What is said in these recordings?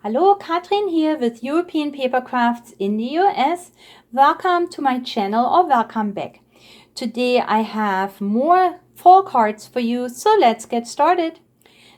Hallo, Katrin here with European Paper Crafts in the US. Welcome to my channel or welcome back. Today I have more fall cards for you, so let's get started.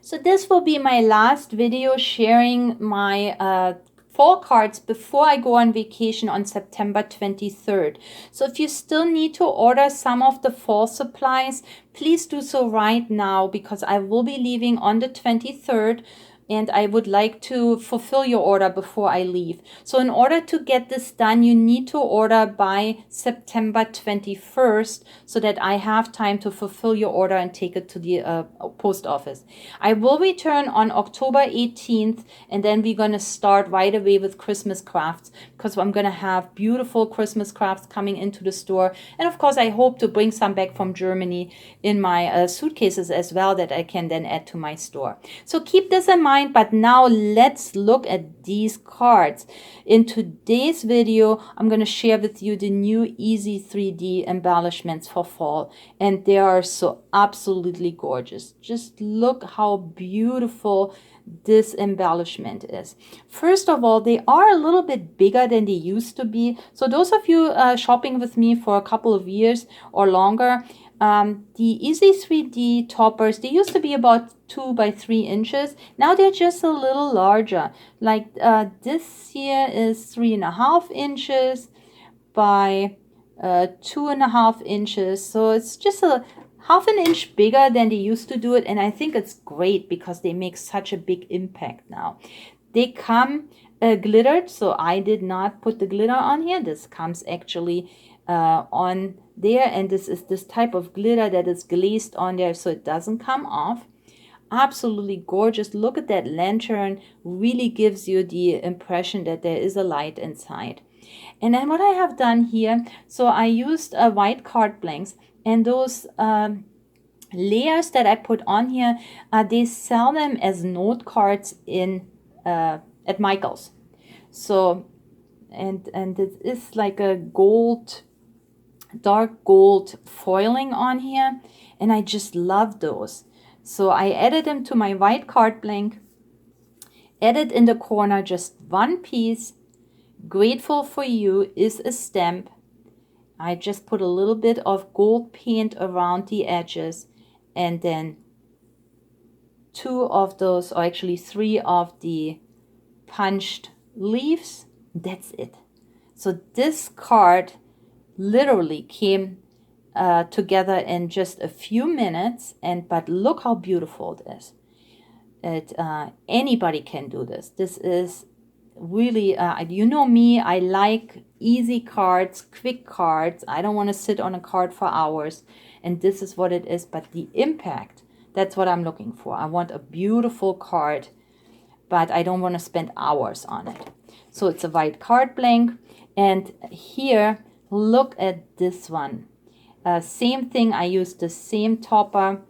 So this will be my last video sharing my fall cards before I go on vacation on September 23rd. So if you still need to order some of the fall supplies, please do so right now because I will be leaving on the 23rd. And I would like to fulfill your order before I leave. So in order to get this done, you need to order by September 21st so that I have time to fulfill your order and take it to the post office. I will return on October 18th, and then we're going to start right away with Christmas crafts because I'm going to have beautiful Christmas crafts coming into the store. And of course, I hope to bring some back from Germany in my suitcases as well that I can then add to my store. So keep this in mind. But now let's look at these cards. In today's video, I'm going to share with you the new Easy 3D embellishments for fall. And they are so absolutely gorgeous. Just look how beautiful this embellishment is. First of all, they are a little bit bigger than they used to be. So those of you shopping with me for a couple of years or longer, the Easy 3D toppers, they used to be about 2 by 3 inches. Now they're just a little larger. Like this here is 3.5 inches by 2.5 inches. So it's just a half an inch bigger than they used to do it. And I think it's great because they make such a big impact now. They come glittered, so I did not put the glitter on here. This comes actually on there, and this is this type of glitter that is glazed on there so it doesn't come off. Absolutely gorgeous. Look at that lantern. Really gives you the impression that there is a light inside. And then what I have done here, so I used white card blanks, and those layers that I put on here, they sell them as note cards in at Michael's. So and it is like a gold, dark gold foiling on here, and I just love those. So I added them to my white card blank, added in the corner just one piece. Grateful for You is a stamp. I just put a little bit of gold paint around the edges, and then 2 of those, or actually 3 of the punched leaves. That's it. So this card literally came together in just a few minutes, but look how beautiful it is. Anybody can do this. This is really, you know me, I like easy cards, quick cards. I don't want to sit on a card for hours, and this is what it is. But the impact, that's what I'm looking for. I want a beautiful card, but I don't want to spend hours on it. So it's a white card blank, and here, look at this one. Same thing, I used the same topper,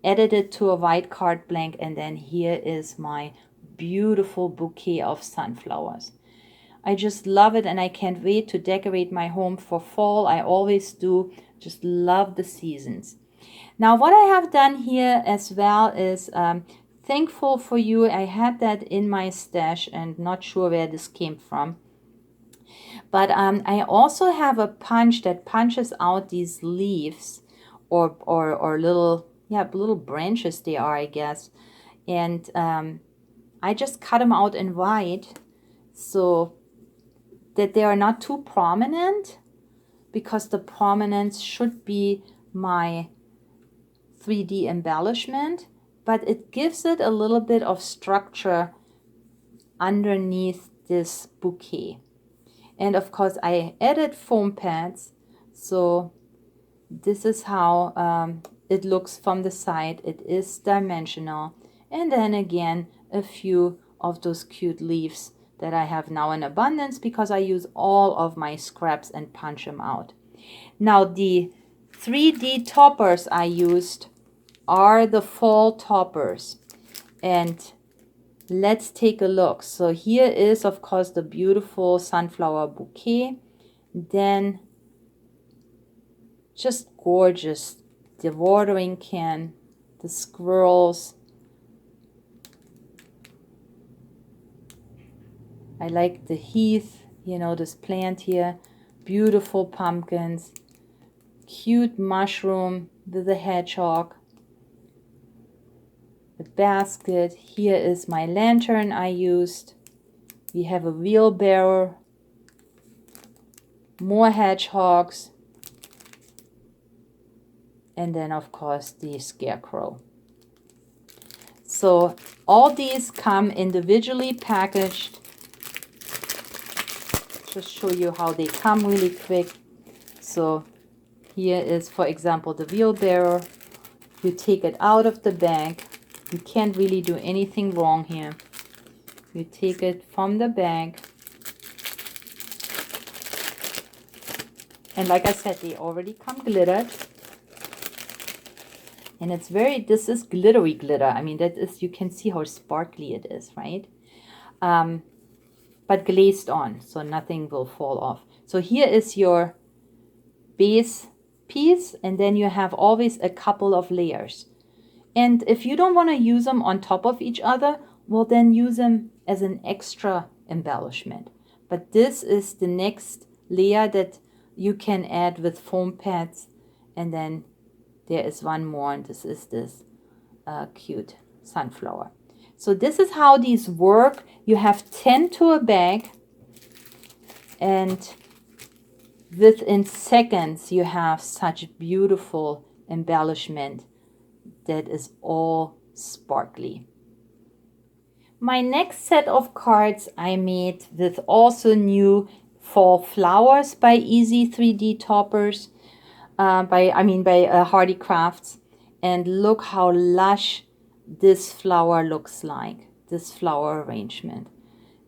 added it to a white card blank, and then here is my beautiful bouquet of sunflowers. I just love it, and I can't wait to decorate my home for fall. I always do. Just love the seasons. Now what I have done here as well is Thankful for You. I had that in my stash and not sure where this came from. But I also have a punch that punches out these leaves or little, little branches they are, I guess. And I just cut them out in white so that they are not too prominent, because the prominence should be my 3D embellishment, but it gives it a little bit of structure underneath this bouquet. And of course I added foam pads, so this is how it looks from the side. It is dimensional. And then again, a few of those cute leaves that I have now in abundance because I use all of my scraps and punch them out. Now the 3D toppers I used are the fall toppers, and let's take a look. So here is of course the beautiful sunflower bouquet, then just gorgeous, the watering can, the squirrels, I like the heath, you know, this plant here. Beautiful pumpkins. Cute mushroom with a hedgehog. The basket. Here is my lantern I used. We have a wheelbarrow. More hedgehogs. And then, of course, the scarecrow. So all these come individually packaged. Just show you how they come really quick. So here is, for example, the wheelbarrow. You take it out of the bag. You can't really do anything wrong here. You take it from the bag. And like I said, they already come glittered. And it's this is glittery glitter. I mean, that is, you can see how sparkly it is, right? But glazed on, so nothing will fall off. So here is your base piece, and then you have always a couple of layers. And if you don't want to use them on top of each other, well, then use them as an extra embellishment. But this is the next layer that you can add with foam pads. And then there is one more, and this is this cute sunflower. So this is how these work. You have 10 to a bag, and within seconds you have such beautiful embellishment that is all sparkly. My next set of cards I made with also new fall flowers by Easy 3D Toppers, by Hardy Crafts. And look how lush this flower looks like. This flower arrangement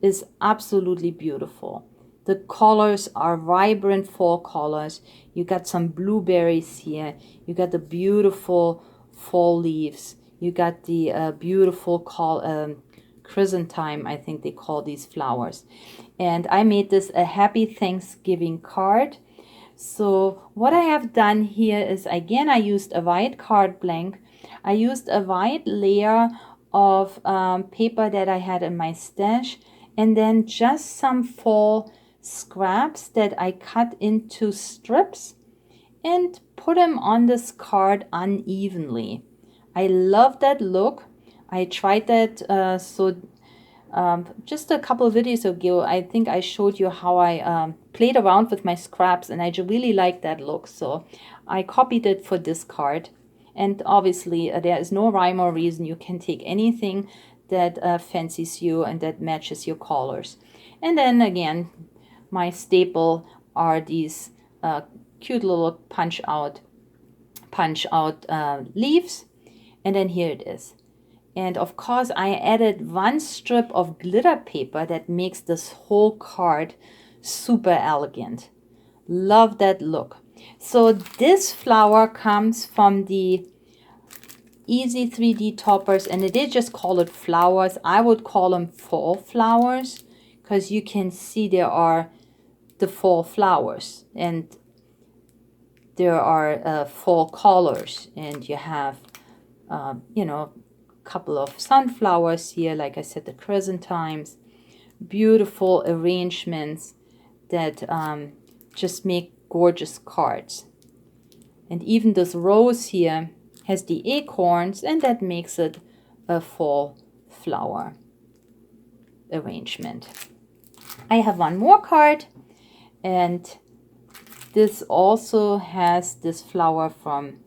is absolutely beautiful. The colors are vibrant fall colors. You got some blueberries here. You got the beautiful fall leaves. You got the beautiful chrysanthemum, I think they call these flowers. And I made this a Happy Thanksgiving card. So what I have done here is, again, I used a white card blank. I used a white layer of paper that I had in my stash, and then just some fall scraps that I cut into strips and put them on this card unevenly. I love that look. I tried that just a couple of videos ago. I think I showed you how I played around with my scraps, and I really like that look. So I copied it for this card. And obviously there is no rhyme or reason. You can take anything that fancies you and that matches your colors. And then again, my staple are these cute little punch out leaves. And then here it is. And of course I added one strip of glitter paper that makes this whole card super elegant. Love that look. So this flower comes from the Easy 3D Toppers, and they just call it flowers. I would call them fall flowers, because you can see there are the fall flowers, and there are fall colors, and you have a couple of sunflowers here, like I said, the chrysanthemums, beautiful arrangements that just make gorgeous cards. And even this rose here has the acorns, and that makes it a fall flower arrangement. I have one more card, and this also has this flower from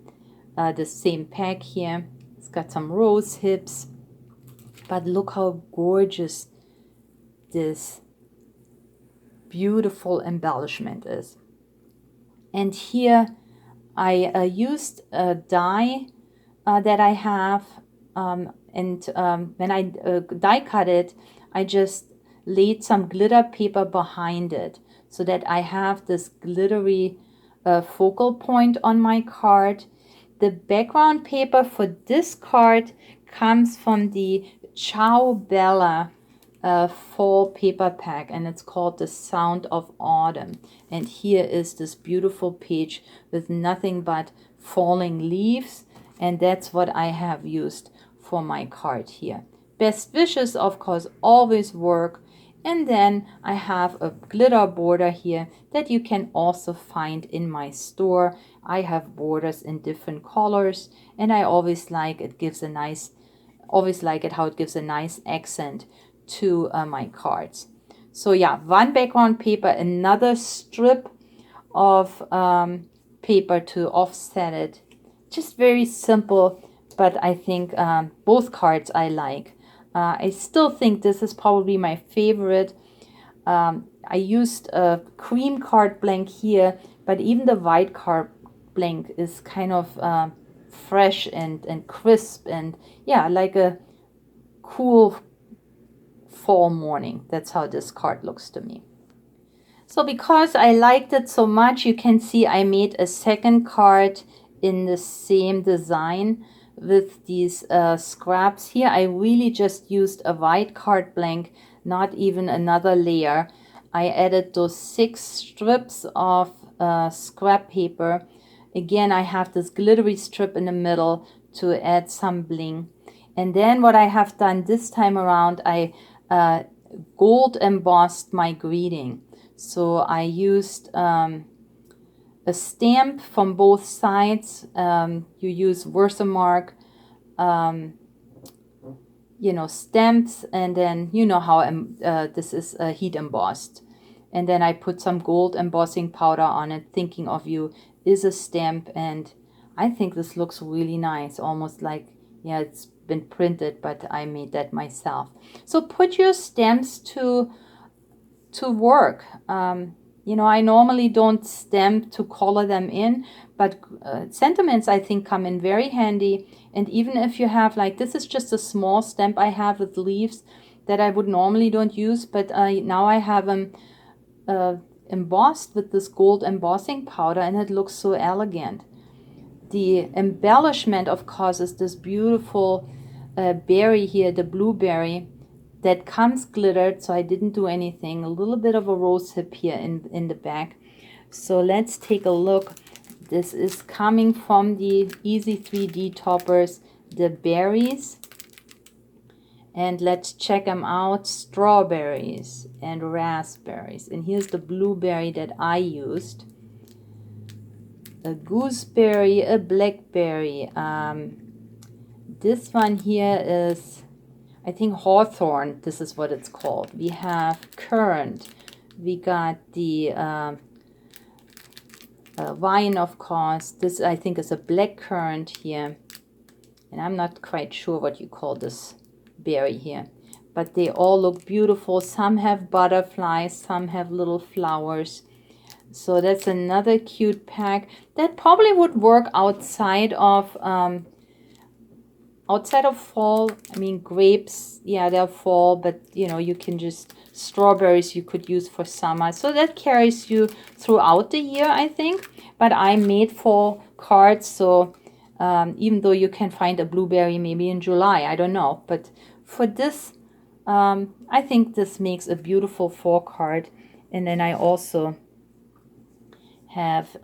the same pack here. It's got some rose hips, but look how gorgeous this beautiful embellishment is. And here I used a die that I have, and when I die cut it, I just laid some glitter paper behind it so that I have this glittery focal point on my card. The background paper for this card comes from the Ciao Bella fall paper pack, and it's called The Sound of Autumn. And here is this beautiful page with nothing but falling leaves, and that's what I have used for my card here. Best wishes, of course, always work, And then I have a glitter border here that you can also find in my store. I have borders in different colors, and I always like it gives a nice, always like it how it gives a nice accent to my cards. So yeah, one background paper, another strip of paper to offset it. Just very simple, but I think both cards I like. I still think this is probably my favorite. I used a cream card blank here, but even the white card blank is kind of fresh and crisp, and yeah, like a cool fall morning. That's how this card looks to me. So because I liked it so much, you can see I made a second card in the same design with these scraps here. I really just used a white card blank, not even another layer. I added those 6 strips of scrap paper. Again, I have this glittery strip in the middle to add some bling. And then what I have done this time around, I gold embossed my greeting. So I used a stamp from both sides. You use Versamark, stamps, and then you know how this is heat embossed. And then I put some gold embossing powder on it, thinking of you is a stamp, and I think this looks really nice, almost like, yeah, it's been printed, but I made that myself. So put your stamps to work. I normally don't stamp to color them in, but sentiments I think come in very handy. And even if you have, like, this is just a small stamp I have with leaves that I would normally don't use, but now I have them embossed with this gold embossing powder, and it looks so elegant. The embellishment, of course, is this beautiful berry here, the blueberry, that comes glittered, so I didn't do anything. A little bit of a rose hip here in the back. So let's take a look. This is coming from the Easy 3D toppers, the berries. And let's check them out. Strawberries and raspberries. And here's the blueberry that I used. A gooseberry, a blackberry. This one here is, I think, hawthorn. This is what it's called. We have currant. We got the vine, of course. This, I think, is a black currant here. And I'm not quite sure what you call this berry here. But they all look beautiful. Some have butterflies. Some have little flowers. So that's another cute pack. That probably would work outside of fall. I mean, grapes, yeah, they're fall, but you can just, strawberries you could use for summer. So that carries you throughout the year, I think. But I made fall cards, so even though you can find a blueberry maybe in July, I don't know. But for this, I think this makes a beautiful fall card. And then I also have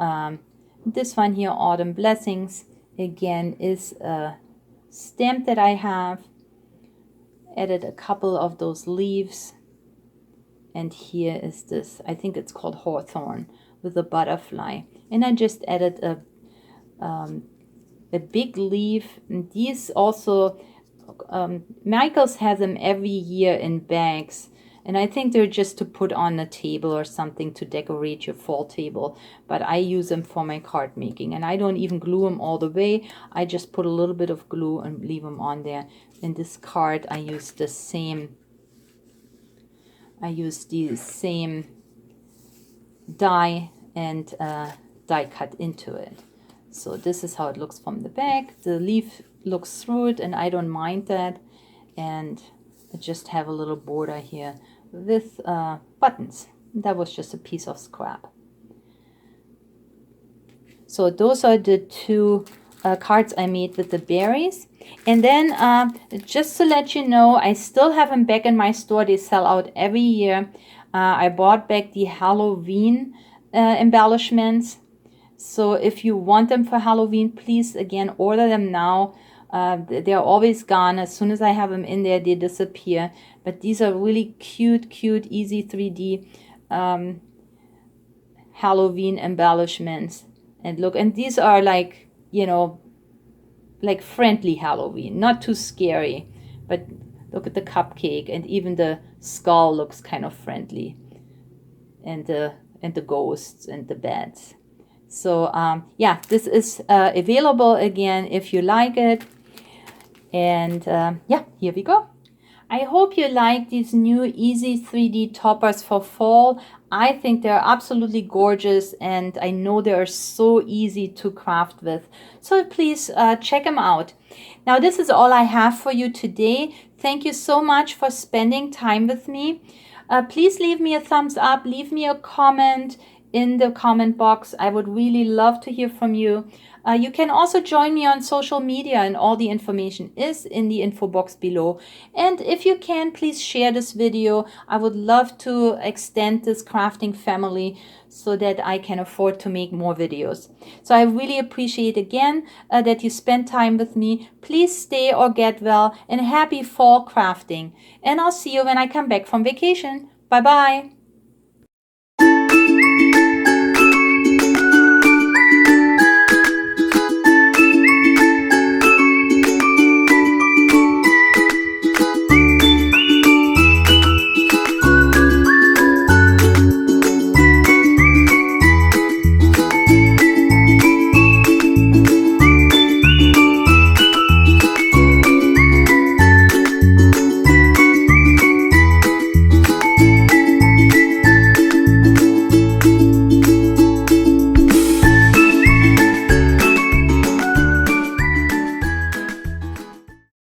this one here, Autumn Blessings. Again, is a stamp that I have. Added a couple of those leaves. And here is this, I think it's called hawthorn, with a butterfly. And I just added a big leaf. And these also, Michaels has them every year in bags. And I think they're just to put on a table or something to decorate your fall table. But I use them for my card making. And I don't even glue them all the way. I just put a little bit of glue and leave them on there. In this card, I use the same die and die cut into it. So this is how it looks from the back. The leaf looks through it, and I don't mind that. And I just have a little border here with buttons. That was just a piece of scrap. So those are the two cards I made with the berries. And then just to let you know, I still have them back in my store. They sell out every year. I bought back the Halloween embellishments. So if you want them for Halloween, please, again, order them now. They're always gone. As soon as I have them in there, they disappear. But these are really cute, easy 3D Halloween embellishments. And look, and these are like, you know, like friendly Halloween, not too scary. But look at the cupcake, and even the skull looks kind of friendly. And the ghosts and the beds. So yeah, this is available again if you like it. And yeah, here we go. I hope you like these new easy 3D toppers for fall. I think they're absolutely gorgeous, and I know they are so easy to craft with. So please check them out. Now, this is all I have for you today. Thank you so much for spending time with me. Please leave me a thumbs up, leave me a comment in the comment box. I would really love to hear from you. You can also join me on social media, and all the information is in the info box below. And if you can, please share this video. I would love to extend this crafting family so that I can afford to make more videos. So I really appreciate again that you spend time with me. Please stay or get well, and happy fall crafting. And I'll see you when I come back from vacation. Bye bye.